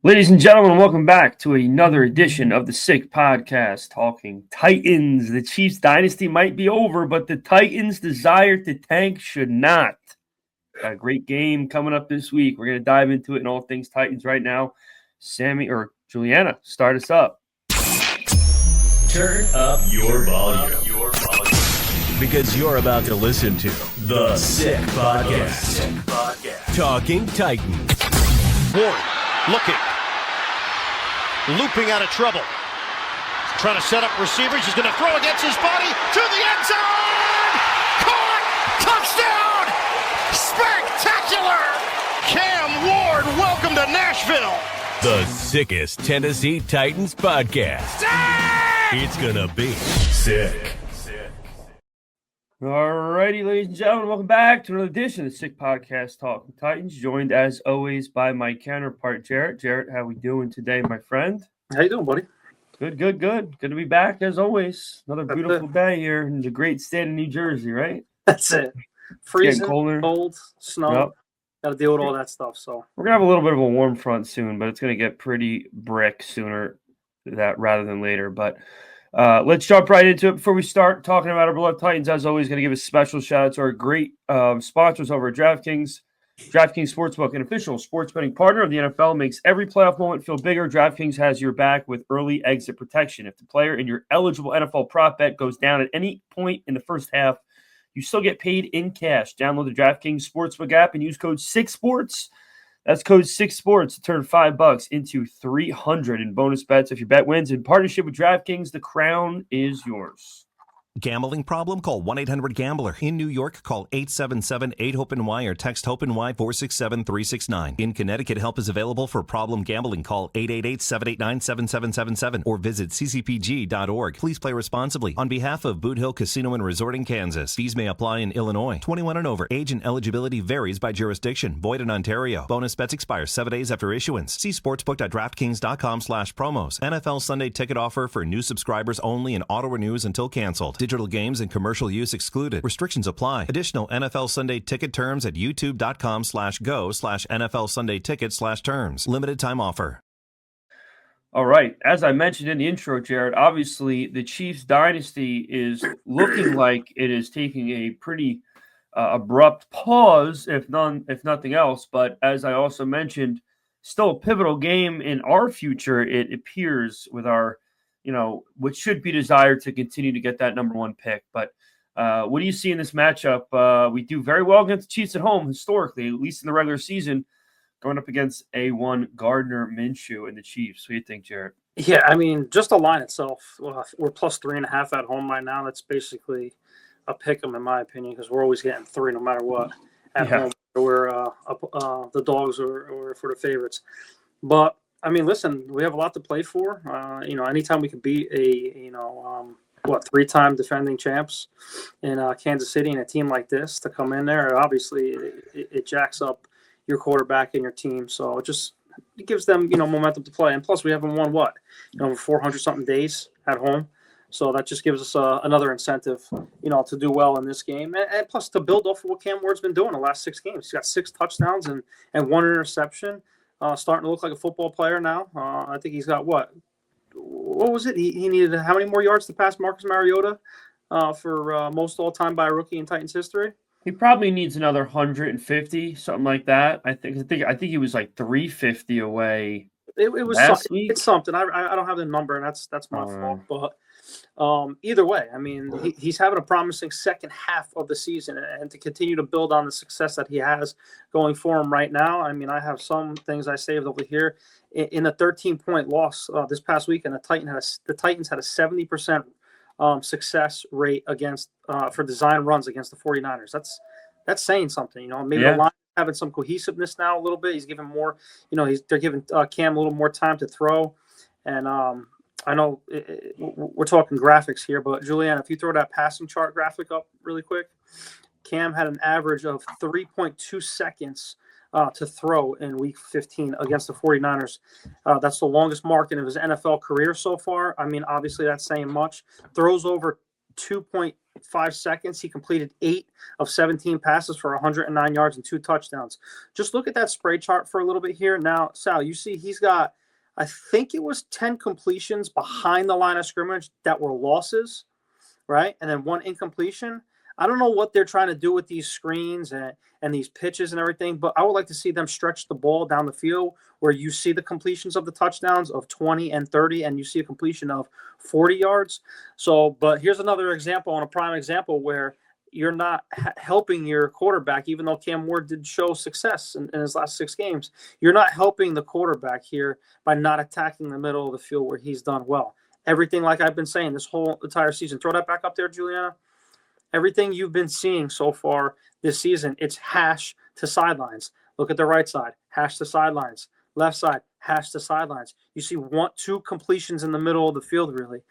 Ladies and gentlemen, welcome back to another edition of the Sick Podcast, talking Titans. The Chiefs dynasty might be over, but the Titans' desire to tank should not. Got a great game coming up this week. We're going to dive into it in all things Titans right now. Juliana, start us up. Turn up your volume. Because you're about to listen to the Sick Podcast. Talking Titans. Ward looking. Looping out of trouble. Trying to set up receivers. He's going to throw against his body to the end zone. Caught. Touchdown. Spectacular. Cam Ward, welcome to Nashville. The sickest Tennessee Titans podcast. Sick! It's going to be sick. All righty, ladies and gentlemen, welcome back to another edition of the Sick Podcast, Talking Titans, joined as always by my counterpart, Jarett. Jarett, how we doing today, my friend? How you doing, buddy? Good. Good to be back, as always. Another beautiful day here in the great state of New Jersey, right? That's it. Freezing, colder. cold, snow. Yep. Got to deal with all that stuff. So we're going to have a little bit of a warm front soon, but it's going to get pretty brick sooner rather than later. But let's jump right into it. Before we start talking about our beloved Titans, as always, going to give a special shout out to our great sponsors over at DraftKings. DraftKings Sportsbook, an official sports betting partner of the NFL, makes every playoff moment feel bigger. DraftKings has your back with early exit protection. If the player in your eligible NFL prop bet goes down at any point in the first half, you still get paid in cash. Download the DraftKings Sportsbook app and use code 6sports. That's code 6sports to turn $5 into $300 in bonus bets if your bet wins. In partnership with DraftKings, the crown is yours. Gambling problem? Call 1-800-GAMBLER. In New York, call 877-8-HOPE-NY or text HOPE-NY 467-369. In Connecticut, help is available for problem gambling. Call 888-789-7777 or visit ccpg.org. Please play responsibly. On behalf of Boot Hill Casino and Resort in Kansas, fees may apply in Illinois. 21 and over. Age and eligibility varies by jurisdiction. Void in Ontario. Bonus bets expire 7 days after issuance. See sportsbook.draftkings.com/promos. NFL Sunday ticket offer for new subscribers only and auto renews until canceled. Digital games and commercial use excluded. Restrictions apply. Additional NFL Sunday ticket terms at youtube.com/go/NFL Sunday ticket/terms. Limited time offer. All right. As I mentioned in the intro, Jarett, obviously the Chiefs dynasty is looking like it is taking a pretty abrupt pause, if nothing else. But as I also mentioned, still a pivotal game in our future, it appears, with our what should be desired to continue to get that number one pick. But what do you see in this matchup? We do very well against the Chiefs at home, historically, at least in the regular season, going up against A1 Gardner Minshew and the Chiefs. What do you think, Jarett? yeah, I mean, just the line itself. We're plus 3.5 at home right now. That's basically a pick 'em in my opinion, because we're always getting 3 no matter what at home. We're the dogs or for the favorites, but. I mean, listen, we have a lot to play for. Anytime we could beat a 3-time defending champs in Kansas City and a team like this to come in there, obviously it jacks up your quarterback and your team. So it gives them, momentum to play. And plus we haven't won 400-something days at home. So that just gives us another incentive, to do well in this game. And plus to build off of what Cam Ward's been doing the last 6 games. He's got 6 touchdowns and 1 interception. Starting to look like a football player now. I think he's got what was it? He needed how many more yards to pass Marcus Mariota for most all-time by a rookie in Titans history? He probably needs another 150, something like that. I think he was like 350 away. It was last week. It's something. I don't have the number, and that's my fault. But either way, I mean, he's having a promising second half of the season, and to continue to build on the success that he has going for him right now. I mean, I have some things I saved over here. In a 13-point loss this past week, and the Titans had a 70% success rate against for design runs against the 49ers. That's saying something. Maybe the line having some cohesiveness now a little bit. He's giving more. They're giving Cam a little more time to throw, and I know we're talking graphics here, but Julianne, if you throw that passing chart graphic up really quick, Cam had an average of 3.2 seconds to throw in Week 15 against the 49ers. That's the longest mark in his NFL career so far. I mean, obviously that's saying much. Throws over 2.5 seconds, he completed 8 of 17 passes for 109 yards and 2 touchdowns. Just look at that spray chart for a little bit here. Now, Sal, you see he's got, I think it was 10 completions behind the line of scrimmage that were losses, right? And then 1 incompletion. I don't know what they're trying to do with these screens and these pitches and everything, but I would like to see them stretch the ball down the field where you see the completions of the touchdowns of 20 and 30, and you see a completion of 40 yards. So, but here's another example, on a prime example, where you're not helping your quarterback, even though Cam Ward did show success in his last 6 games. You're not helping the quarterback here by not attacking the middle of the field where he's done well. Everything, like I've been saying this whole entire season. Throw that back up there, Juliana. Everything you've been seeing so far this season, it's hash to sidelines. Look at the right side, hash to sidelines. Left side, hash to sidelines. You see 2 completions in the middle of the field, really.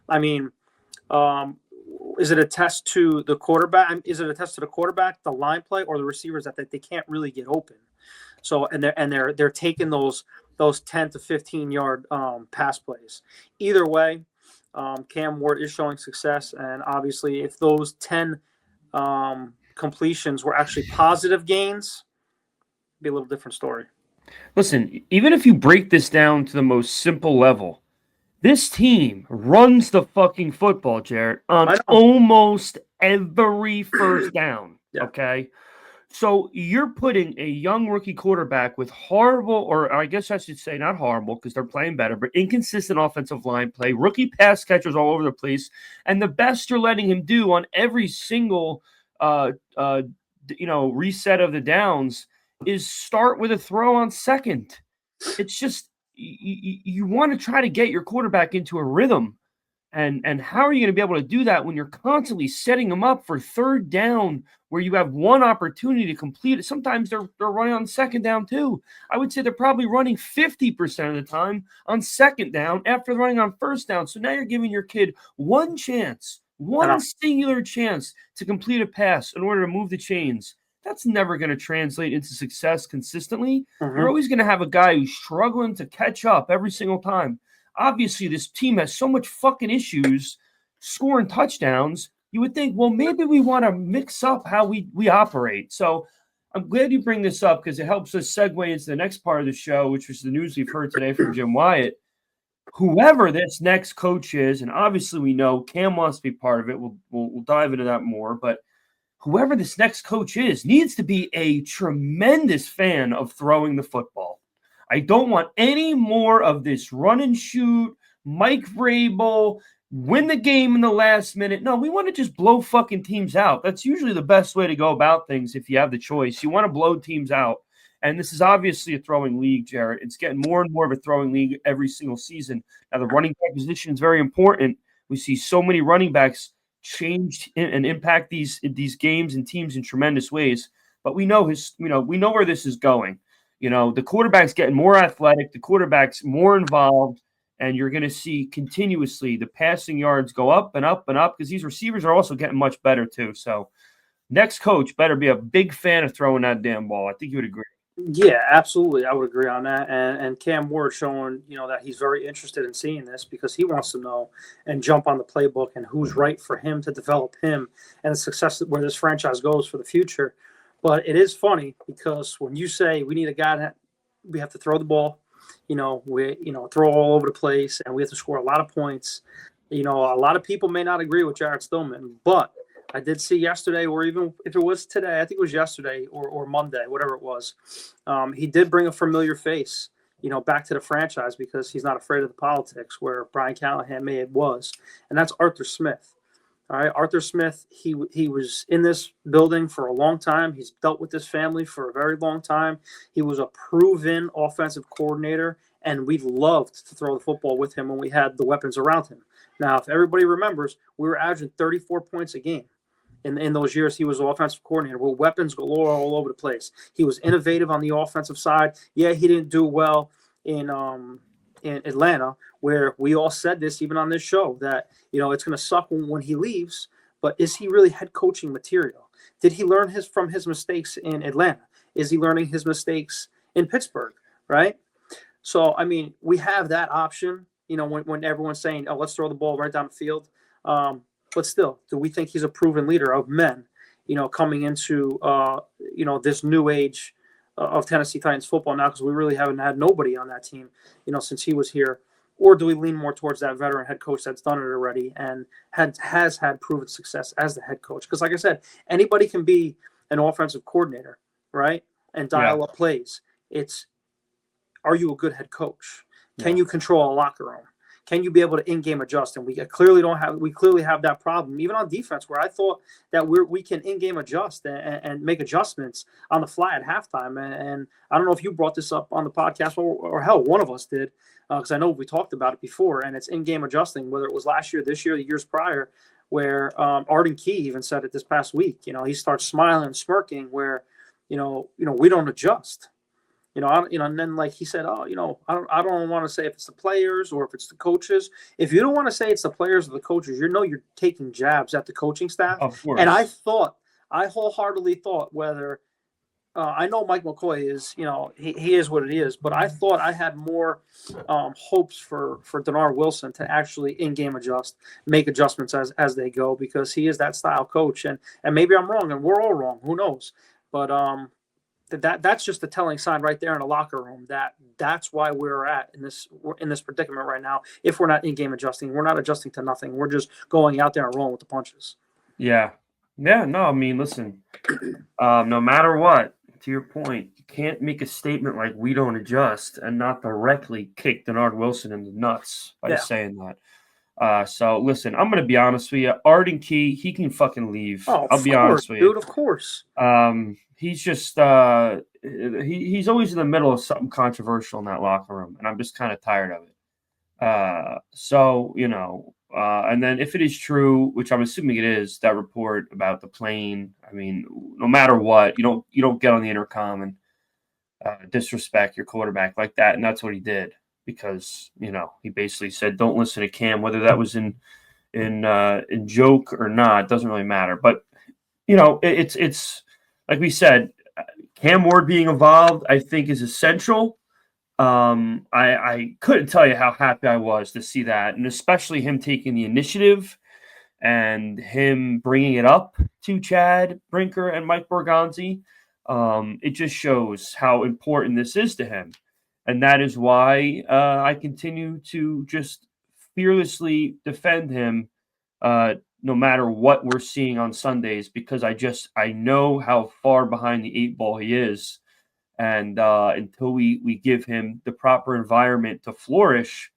I mean, is it a test to the quarterback? Is it a test to the quarterback, the line play, or the receivers that they can't really get open? So, and they're taking those 10 to 15 yard pass plays. Either way, Cam Ward is showing success, and obviously, if those 10 completions were actually positive gains, it'd be a little different story. Listen, even if you break this down to the most simple level, this team runs the fucking football, Jarett, on almost every first down. Yeah. Okay? So you're putting a young rookie quarterback with horrible, or I guess I should say not horrible because they're playing better, but inconsistent offensive line play, rookie pass catchers all over the place, and the best you're letting him do on every single reset of the downs is start with a throw on second. It's just you want to try to get your quarterback into a rhythm. And how are you going to be able to do that when you're constantly setting them up for third down where you have one opportunity to complete it? Sometimes they're running on second down too. I would say they're probably running 50% of the time on second down after running on first down. So now you're giving your kid one chance, one singular chance to complete a pass in order to move the chains. That's never going to translate into success consistently. You're always going to have a guy who's struggling to catch up every single time. Obviously, this team has so much fucking issues scoring touchdowns. You would think, well, maybe we want to mix up how we operate. So I'm glad you bring this up because it helps us segue into the next part of the show, which was the news we've heard today from Jim Wyatt. Whoever this next coach is, and obviously we know Cam wants to be part of it. We'll dive into that more. But whoever this next coach is needs to be a tremendous fan of throwing the football. I don't want any more of this run and shoot, Mike Vrabel, win the game in the last minute. No, we want to just blow fucking teams out. That's usually the best way to go about things if you have the choice. You want to blow teams out. And this is obviously a throwing league, Jarett. It's getting more and more of a throwing league every single season. Now, the running back position is very important. We see so many running backs change and impact these games and teams in tremendous ways. But we know where this is going. The quarterback's getting more athletic, the quarterback's more involved, and you're going to see continuously the passing yards go up and up and up because these receivers are also getting much better too. So next coach better be a big fan of throwing that damn ball. I think you would agree. Yeah, absolutely. I would agree on that. And Cam Ward showing, that he's very interested in seeing this because he wants to know and jump on the playbook and who's right for him to develop him and the success where this franchise goes for the future. But it is funny because when you say we need a guy that we have to throw the ball, throw all over the place and we have to score a lot of points, a lot of people may not agree with Jarrett Stillman, but I did see yesterday, or even if it was today, I think it was yesterday or Monday, whatever it was, he did bring a familiar face, back to the franchise because he's not afraid of the politics where Brian Callahan was, and that's Arthur Smith. All right, Arthur Smith, he was in this building for a long time. He's dealt with this family for a very long time. He was a proven offensive coordinator, and we loved to throw the football with him when we had the weapons around him. Now, if everybody remembers, we were averaging 34 points a game. In those years, he was offensive coordinator with weapons galore all over the place. He was innovative on the offensive side. Yeah, he didn't do well in Atlanta, where we all said this even on this show that it's going to suck when he leaves. But is he really head coaching material? Did he learn from his mistakes in Atlanta? Is he learning his mistakes in Pittsburgh? Right. So I mean, we have that option. When everyone's saying, "Oh, let's throw the ball right down the field." but still, do we think he's a proven leader of men, coming into, this new age of Tennessee Titans football now, because we really haven't had nobody on that team, since he was here? Or do we lean more towards that veteran head coach that's done it already and has had proven success as the head coach? Because like I said, anybody can be an offensive coordinator, right? And dial up plays. Are you a good head coach? Can you control a locker room? Can you be able to in-game adjust? And we clearly have that problem, even on defense, where I thought that we can in-game adjust and make adjustments on the fly at halftime. And I don't know if you brought this up on the podcast or hell, one of us did, because I know we talked about it before. And it's in-game adjusting, whether it was last year, this year, the years prior, where Arden Key even said it this past week. He starts smiling, smirking, where we don't adjust. And then like he said, I don't want to say if it's the players or if it's the coaches. If you don't want to say it's the players or the coaches, you're taking jabs at the coaching staff. Of course. And I wholeheartedly thought whether I know Mike McCoy is, he is what it is, but I thought I had more hopes for Denard Wilson to actually in-game make adjustments as they go, because he is that style coach. And maybe I'm wrong, and we're all wrong. Who knows? But that's just a telling sign right there in the locker room that's why we're in this predicament right now. If we're not in-game adjusting, we're not adjusting to nothing. We're just going out there and rolling with the punches. Yeah. Yeah, no, I mean, listen, no matter what, to your point, you can't make a statement like we don't adjust and not directly kick Denard Wilson in the nuts by saying that. So listen, I'm going to be honest with you. Arden Key, he can fucking leave. Oh, I'll be honest with you. Dude, of course. He's just he's always in the middle of something controversial in that locker room, and I'm just kind of tired of it. And then if it is true, which I'm assuming it is, that report about the plane, I mean, no matter what, you don't get on the intercom and disrespect your quarterback like that, and that's what he did, because he basically said, "Don't listen to Cam," whether that was in joke or not, doesn't really matter. But it's like we said, Cam Ward being involved, I think, is essential. I couldn't tell you how happy I was to see that, and especially him taking the initiative and him bringing it up to Chad Brinker and Mike Borgonzi. It just shows how important this is to him, and that is why I continue to just fearlessly defend him no matter what we're seeing on Sundays, because I know how far behind the 8 ball he is. And until we give him the proper environment to flourish,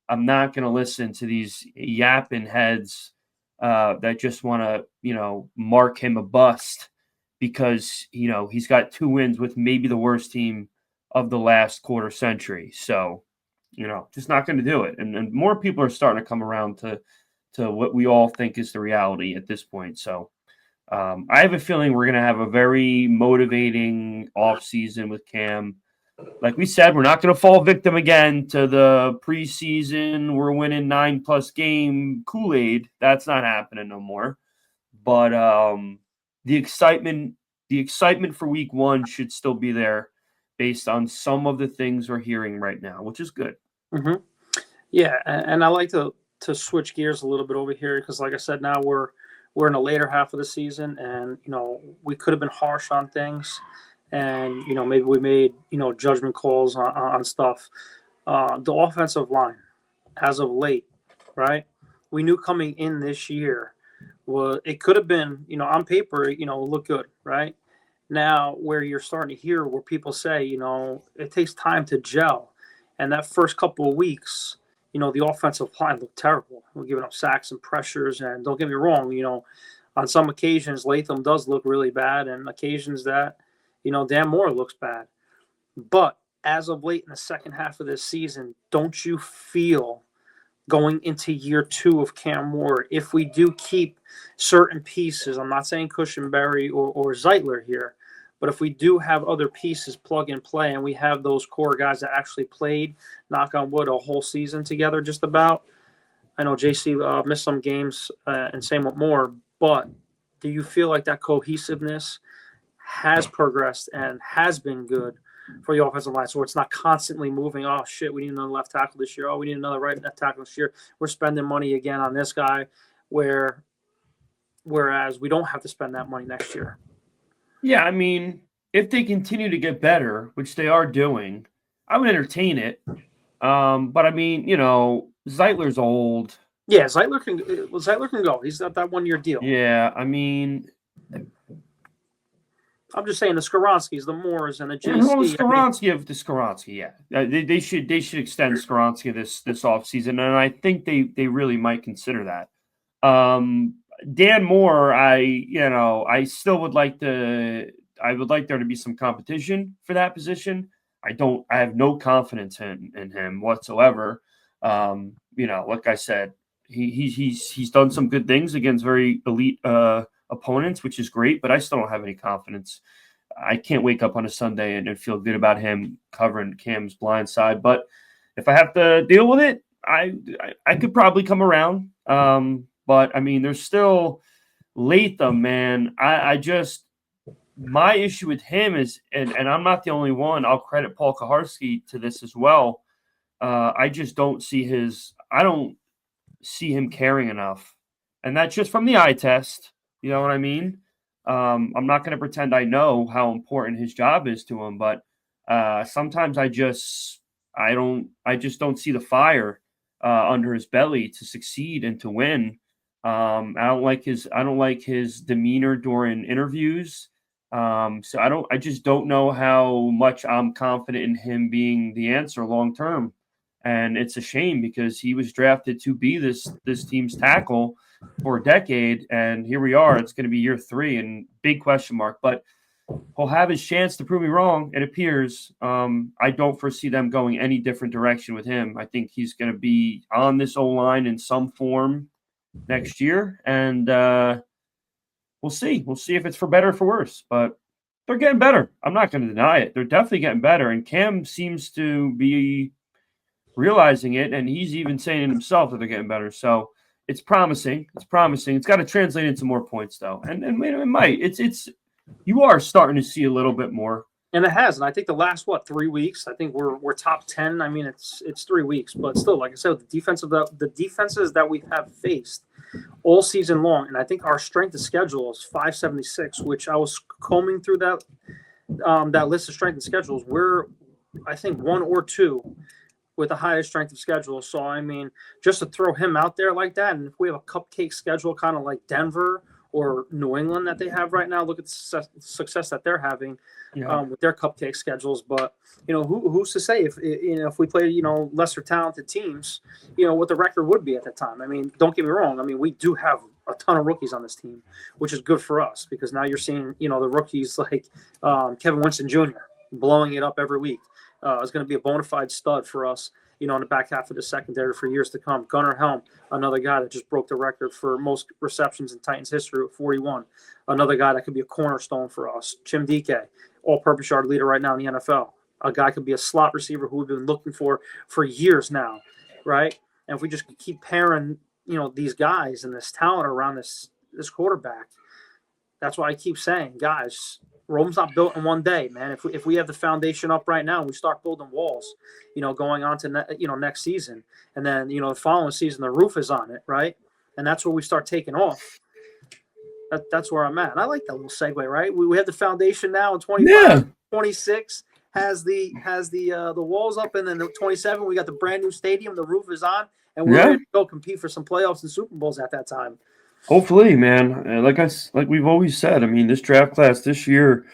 I'm not going to listen to these yapping heads that just want to, mark him a bust because, he's got 2 wins with maybe the worst team of the last quarter century. So, just not going to do it. And more people are starting to come around to what we all think is the reality at this point. So I have a feeling we're going to have a very motivating offseason with Cam. Like we said, we're not going to fall victim again to the preseason, we're winning 9+ game Kool-Aid. That's not happening no more. But the excitement for week 1 should still be there based on some of the things we're hearing right now, which is good. Mm-hmm. Yeah, and I like to switch gears a little bit over here, because like I said, now we're in the later half of the season, and we could have been harsh on things, and maybe we made judgment calls on stuff. The offensive line, as of late, right? We knew coming in this year, it could have been on paper look good, right? Now where you're starting to hear where people say it takes time to gel, and that first couple of weeks, the offensive line looked terrible. We're giving up sacks and pressures, and don't get me wrong, on some occasions Latham does look really bad, and occasions that, Dan Moore looks bad. But as of late in the second half of this season, don't you feel going into year 2 of Cam Ward, if we do keep certain pieces, I'm not saying Cushenberry or Zeitler here, but if we do have other pieces plug and play, and we have those core guys that actually played, knock on wood, a whole season together just about. I know JC missed some games, and same with Moore, but do you feel like that cohesiveness has progressed and has been good for the offensive line? So it's not constantly moving, oh, shit, we need another left tackle this year. Oh, we need another right tackle this year. We're spending money again on this guy, where whereas we don't have to spend that money next year. Yeah, I mean, if they continue to get better, which they are doing, I would entertain it. But I mean, Zeitler's old. Yeah, Zeitler can go. He's got that 1-year deal. Yeah, I mean, I'm just saying the Skoronskis, the Moores, and the well, JC. Skoronski, yeah. They should extend Skoronski this offseason, and I think they really might consider that. Dan Moore, I still would like I would like there to be some competition for that position. I have no confidence in him whatsoever. Like I said, he's done some good things against very elite opponents, which is great, but I still don't have any confidence. I can't wake up on a Sunday and feel good about him covering Cam's blind side. But if I have to deal with it, I could probably come around. But I mean, there's still Latham, man. My issue with him is, and I'm not the only one. I'll credit Paul Kaharski to this as well. I just don't see him caring enough, and that's just from the eye test. You know what I mean? I'm not going to pretend I know how important his job is to him, but sometimes I just don't see the fire under his belly to succeed and to win. I don't like his demeanor during interviews. So I just don't know how much I'm confident in him being the answer long term. And it's a shame because he was drafted to be this team's tackle for a decade, and here we are. It's going to be year 3 and big question mark, but he'll have his chance to prove me wrong, it appears. I don't foresee them going any different direction with him. I think he's going to be on this O-line in some form next year, and we'll see. We'll see if it's for better or for worse, but they're getting better. I'm not going to deny it. They're definitely getting better, and Cam seems to be realizing it, and he's even saying it himself that they're getting better. So it's promising. It's promising. It's got to translate into more points, though, and it might. You are starting to see a little bit more, and it has. And I think the last 3 weeks, I think we're top 10. I mean, it's 3 weeks, but still, like I said, the defenses that we have faced all season long, and I think our strength of schedule is 576, which I was combing through that list of strength of schedules. We're, I think, 1 or 2 with the highest strength of schedule. So, I mean, just to throw him out there like that, and if we have a cupcake schedule kind of like Denver or New England that they have right now, look at the success that they're having with their cupcake schedules. But, who's to say if we play, lesser talented teams, what the record would be at that time. I mean, don't get me wrong. I mean, we do have a ton of rookies on this team, which is good for us because now you're seeing, the rookies like Kevin Winston Jr. blowing it up every week. Is going to be a bona fide stud for us, in the back half of the secondary for years to come. Gunnar Helm, another guy that just broke the record for most receptions in Titans history with 41. Another guy that could be a cornerstone for us. Chim Dike, all-purpose yard leader right now in the NFL. A guy could be a slot receiver who we've been looking for years now, right? And if we just keep pairing, these guys and this talent around this quarterback, that's why I keep saying, guys, Rome's not built in one day, man. If we have the foundation up right now and we start building walls, going on to next season, and then the following season the roof is on it, right? And that's where we start taking off. That's where I'm at. And I like that little segue, right? We have the foundation now in 25, 26 has the walls up, and then the 27 we got the brand new stadium, the roof is on, and we're ready to go compete for some playoffs and Super Bowls at that time. Hopefully, man. Like we've always said, I mean, this draft class this year,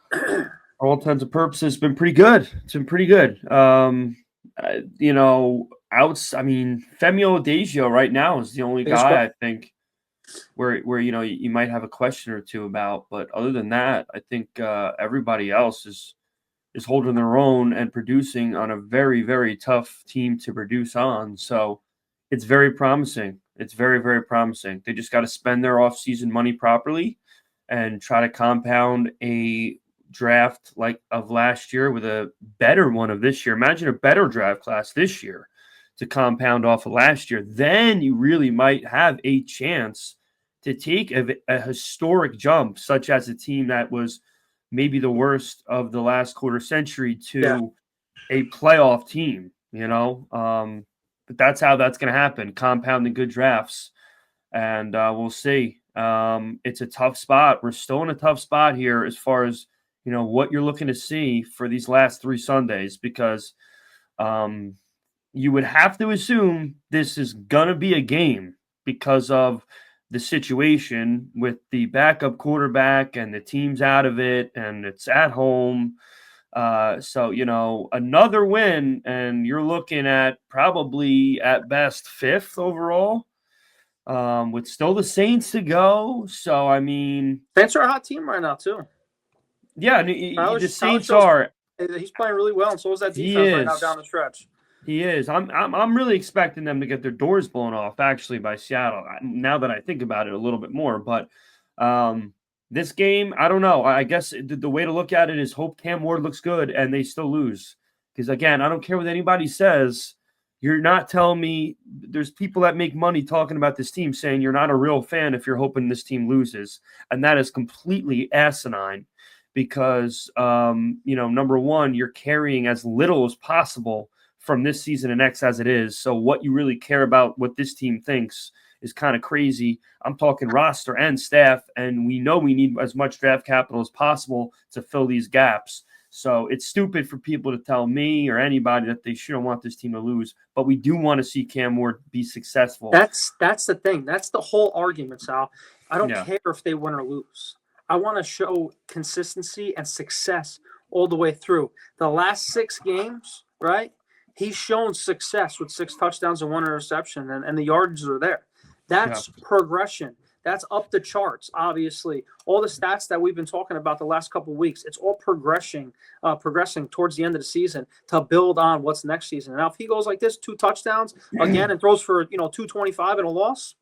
for all intents and purposes, has been pretty good. It's been pretty good. Femio Adagio right now is the only guy I think where you might have a question or two about, but other than that, I think everybody else is holding their own and producing on a very, very tough team to produce on. So it's very promising. It's very, very promising. They just got to spend their offseason money properly and try to compound a draft like of last year with a better one of this year. Imagine a better draft class this year to compound off of last year. Then you really might have a chance to take a historic jump, such as a team that was maybe the worst of the last quarter century to a playoff team, But that's how that's going to happen, compounding good drafts. And we'll see. It's a tough spot. We're still in a tough spot here as far as, what you're looking to see for these last 3 Sundays, because you would have to assume this is going to be a game because of the situation with the backup quarterback and the team's out of it and it's at home. So, another win and you're looking at probably at best 5th overall, with still the Saints to go. So, I mean, Saints are a hot team right now too. Yeah, the Saints are. He's playing really well, and so is that defense right now down the stretch. He is. I'm really expecting them to get their doors blown off, actually, by Seattle. Now that I think about it a little bit more, but this game, I don't know. I guess the way to look at it is hope Cam Ward looks good and they still lose. Because again, I don't care what anybody says. You're not telling me there's people that make money talking about this team saying you're not a real fan if you're hoping this team loses, and that is completely asinine. Because, number one, you're carrying as little as possible from this season and next as it is. So what you really care about what this team thinks is kind of crazy. I'm talking roster and staff, and we know we need as much draft capital as possible to fill these gaps. So it's stupid for people to tell me or anybody that they shouldn't want this team to lose. But we do want to see Cam Ward be successful. That's the thing. That's the whole argument, Sal. I don't care if they win or lose. I want to show consistency and success all the way through. The last 6 games, right? He's shown success with 6 touchdowns and 1 interception, and the yards are there. That's progression. That's up the charts, obviously. All the stats that we've been talking about the last couple of weeks, it's all progressing towards the end of the season to build on what's next season. And now if he goes like this, 2 touchdowns again and throws for 225 and a loss,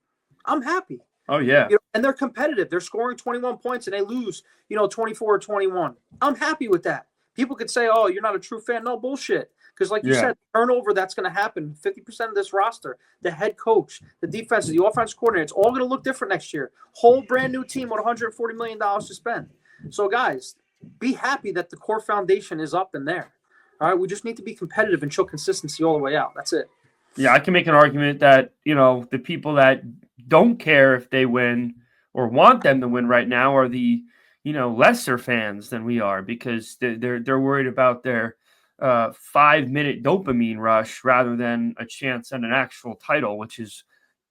I'm happy. Oh, yeah. And they're competitive. They're scoring 21 points and they lose, 24 or 21. I'm happy with that. People could say, oh, you're not a true fan. No, bullshit. Because like you said, turnover, that's going to happen. 50% of this roster, the head coach, the defense, the offense coordinator, it's all going to look different next year. Whole brand new team with $140 million to spend. So, guys, be happy that the core foundation is up and there. All right, we just need to be competitive and show consistency all the way out. That's it. Yeah, I can make an argument that, the people that don't care if they win or want them to win right now are the, lesser fans than we are, because they're worried about their 5-minute dopamine rush rather than a chance at an actual title, which is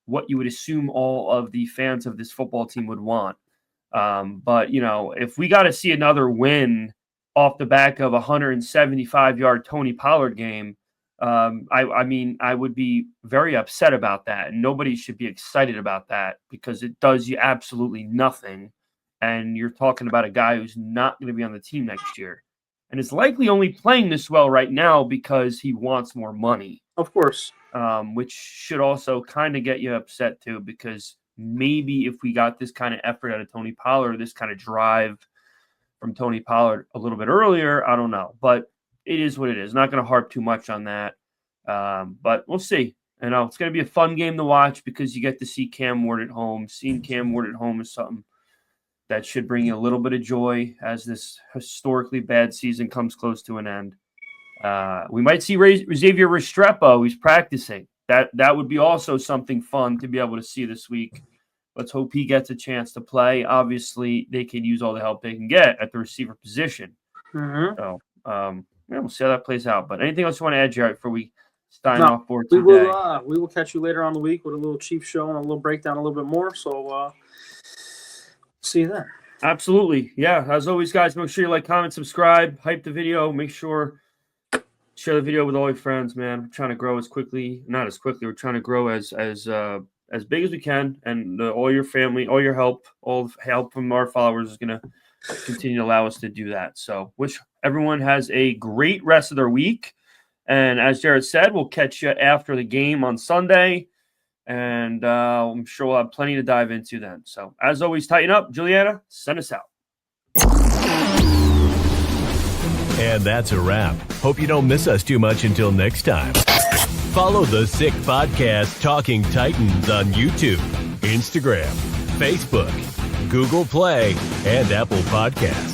what you would assume all of the fans of this football team would want. But, if we got to see another win off the back of a 175-yard Tony Pollard game, I would be very upset about that, and nobody should be excited about that because it does you absolutely nothing. And you're talking about a guy who's not going to be on the team next year and is likely only playing this well right now because he wants more money. Of course. Which should also kind of get you upset too, because maybe if we got this kind of effort out of Tony Pollard, this kind of drive from Tony Pollard a little bit earlier, I don't know. But it is what it is. Not going to harp too much on that. But we'll see. It's going to be a fun game to watch because you get to see Cam Ward at home. Seeing Cam Ward at home is something that should bring you a little bit of joy as this historically bad season comes close to an end. We might see Xavier Restrepo. He's practicing. That would be also something fun to be able to see this week. Let's hope he gets a chance to play. Obviously, they can use all the help they can get at the receiver position. Mm-hmm. So, we'll see how that plays out. But anything else you want to add, Jarett, before we sign off for today? We will catch you later on the week with a little Chiefs show and a little breakdown a little bit more. So, see you then. Absolutely. Yeah. As always, guys, make sure you like, comment, subscribe, hype the video. Make sure share the video with all your friends, man. We're trying to grow not as quickly. We're trying to grow as big as we can. And all your family, all your help, all help from our followers is going to continue to allow us to do that. So wish everyone has a great rest of their week. And as Jarett said, we'll catch you after the game on Sunday. And I'm sure we'll have plenty to dive into then. So, as always, tighten up. Juliana, send us out. And that's a wrap. Hope you don't miss us too much until next time. Follow the Sick Podcast Talking Titans on YouTube, Instagram, Facebook, Google Play, and Apple Podcasts.